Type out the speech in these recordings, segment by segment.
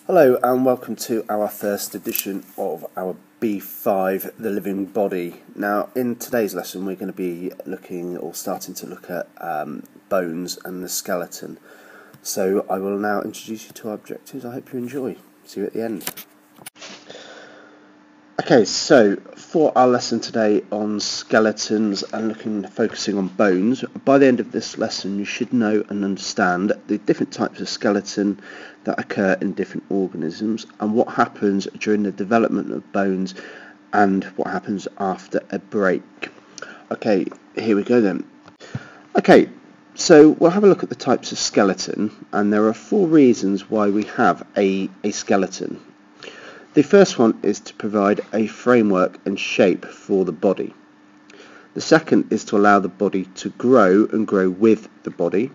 Hello and welcome to our first edition of our B5, the living body. Now in today's lesson we're going to be starting to look at bones and the skeleton. So I will now introduce you to our objectives. I hope you enjoy. See you at the end. Okay, so for our lesson today on skeletons and focusing on bones, by the end of this lesson you should know and understand the different types of skeleton that occur in different organisms and what happens during the development of bones and what happens after a break. Okay, here we go then. Okay, so we'll have a look at the types of skeleton, and there are 4 reasons why we have a skeleton. The first one is to provide a framework and shape for the body. The second is to allow the body to grow and grow with the body.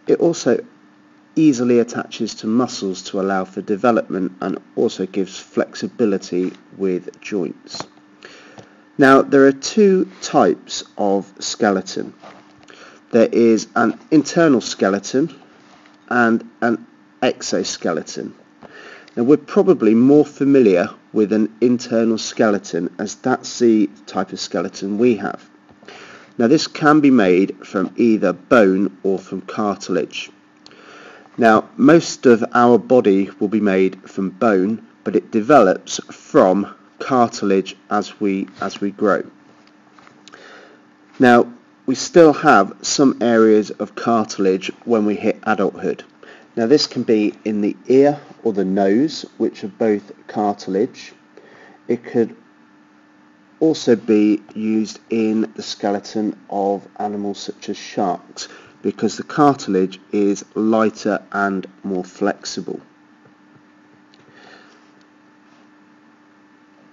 It also easily attaches to muscles to allow for development and also gives flexibility with joints. Now there are 2 types of skeleton. There is an internal skeleton and an exoskeleton. Now we're probably more familiar with an internal skeleton, as that's the type of skeleton we have. Now this can be made from either bone or from cartilage. Now most of our body will be made from bone, but it develops from cartilage as we grow. Now we still have some areas of cartilage when we hit adulthood. Now this can be in the ear or the nose, which are both cartilage. It could also be used in the skeleton of animals such as sharks, because the cartilage is lighter and more flexible.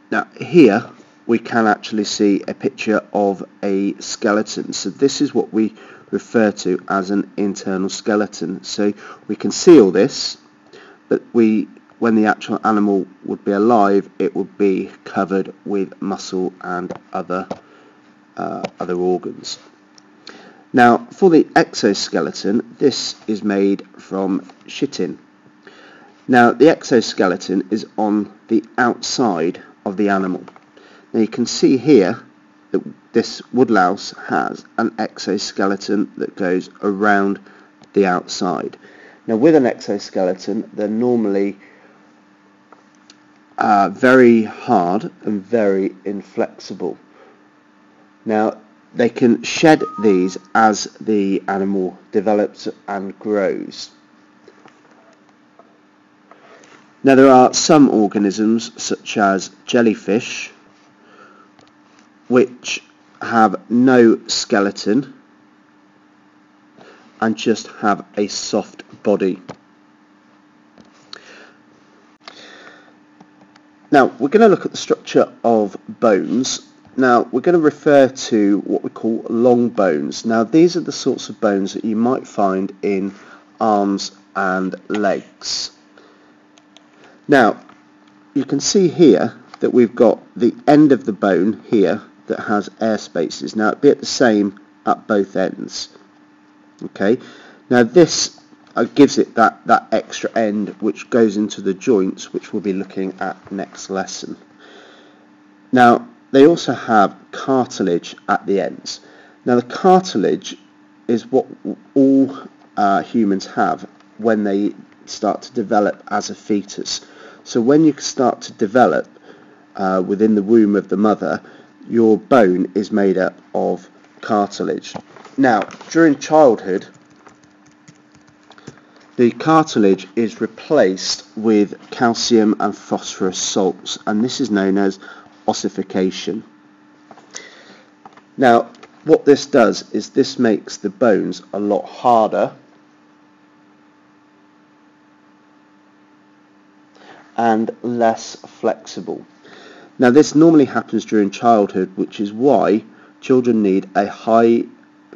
Now here we can actually see a picture of a skeleton. So this is what we refer to as an internal skeleton. So we can see all this, but when the actual animal would be alive, it would be covered with muscle and other organs. Now for the exoskeleton, this is made from chitin. Now the exoskeleton is on the outside of the animal. Now you can see here that this woodlouse has an exoskeleton that goes around the outside. Now with an exoskeleton, they're normally very hard and very inflexible. Now they can shed these as the animal develops and grows. Now there are some organisms such as jellyfish which have no skeleton and just have a soft body. Now we're going to look at the structure of bones. Now we're going to refer to what we call long bones. Now these are the sorts of bones that you might find in arms and legs. Now you can see here that we've got the end of the bone here that has air spaces. Now it'd be at the same at both ends. Okay, now this gives it that extra end which goes into the joints, which we'll be looking at next lesson. Now they also have cartilage at the ends. Now the cartilage is what all humans have when they start to develop as a fetus. So when you start to develop within the womb of the mother, your bone is made up of cartilage. Now during childhood, the cartilage is replaced with calcium and phosphorus salts, and this is known as ossification. Now what this does is this makes the bones a lot harder and less flexible. Now this normally happens during childhood, which is why children need a high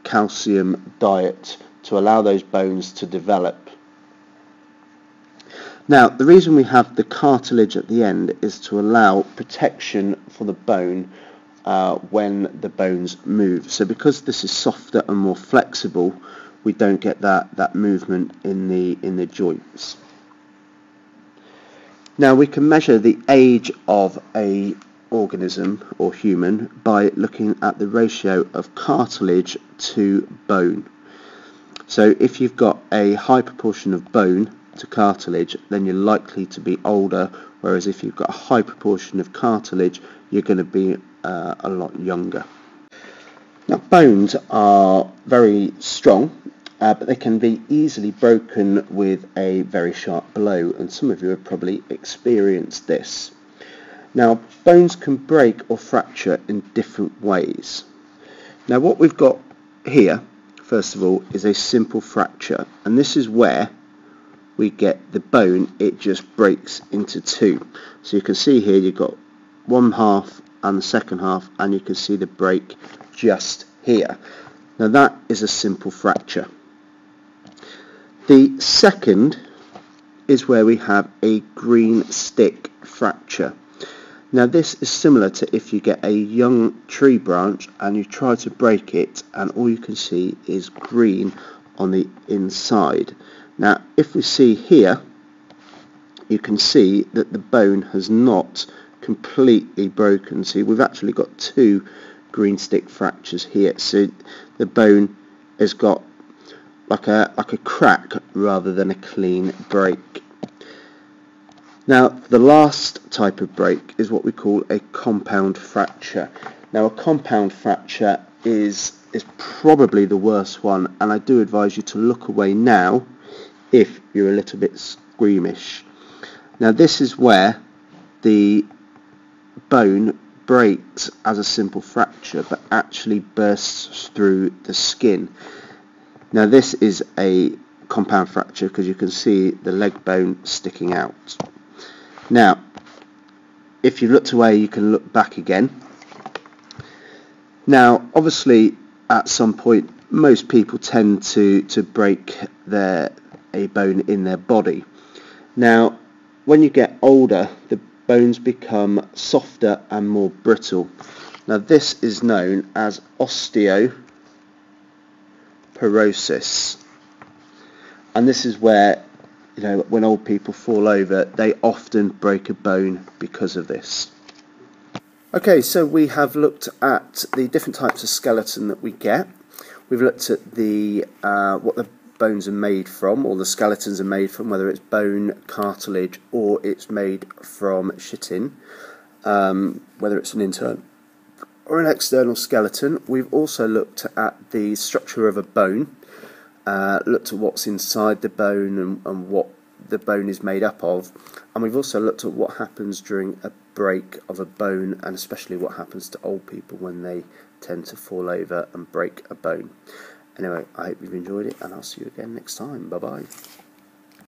calcium diet to allow those bones to develop. Now the reason we have the cartilage at the end is to allow protection for the bone when the bones move. So because this is softer and more flexible, we don't get that movement in the joints. Now we can measure the age of a organism or human by looking at the ratio of cartilage to bone. So if you've got a high proportion of bone to cartilage, then you're likely to be older, whereas if you've got a high proportion of cartilage, you're going to be a lot younger. Now bones are very strong, but they can be easily broken with a very sharp blow, and some of you have probably experienced this. Now bones can break or fracture in different ways. Now what we've got here, first of all, is a simple fracture, and this is where we get the bone, it just breaks into two. So you can see here you've got one half and the second half, and you can see the break just here. Now that is a simple fracture. The second is where we have a green stick fracture. Now this is similar to if you get a young tree branch and you try to break it, and all you can see is green on the inside. Now if we see here, you can see that the bone has not completely broken. See, we've actually got two green stick fractures here, so the bone has got like a crack rather than a clean break. Now the last type of break is what we call a compound fracture. Now a compound fracture is probably the worst one, and I do advise you to look away now if you're a little bit squeamish. Now this is where the bone breaks as a simple fracture but actually bursts through the skin. Now this is a compound fracture because you can see the leg bone sticking out. Now if you looked away, you can look back again. Now obviously at some point most people tend to break a bone in their body. Now when you get older, the bones become softer and more brittle. Now this is known as osteoporosis, and this is where, you know, when old people fall over, they often break a bone because of this. Okay, so we have looked at the different types of skeleton that we get. We've looked at the what the bones are made from, or the skeletons are made from, whether it's bone, cartilage, or it's made from chitin, whether it's an internal or an external skeleton. We've also looked at the structure of a bone, looked at what's inside the bone and what the bone is made up of, and we've also looked at what happens during a break of a bone, and especially what happens to old people when they tend to fall over and break a bone. Anyway, I hope you've enjoyed it, and I'll see you again next time. Bye bye.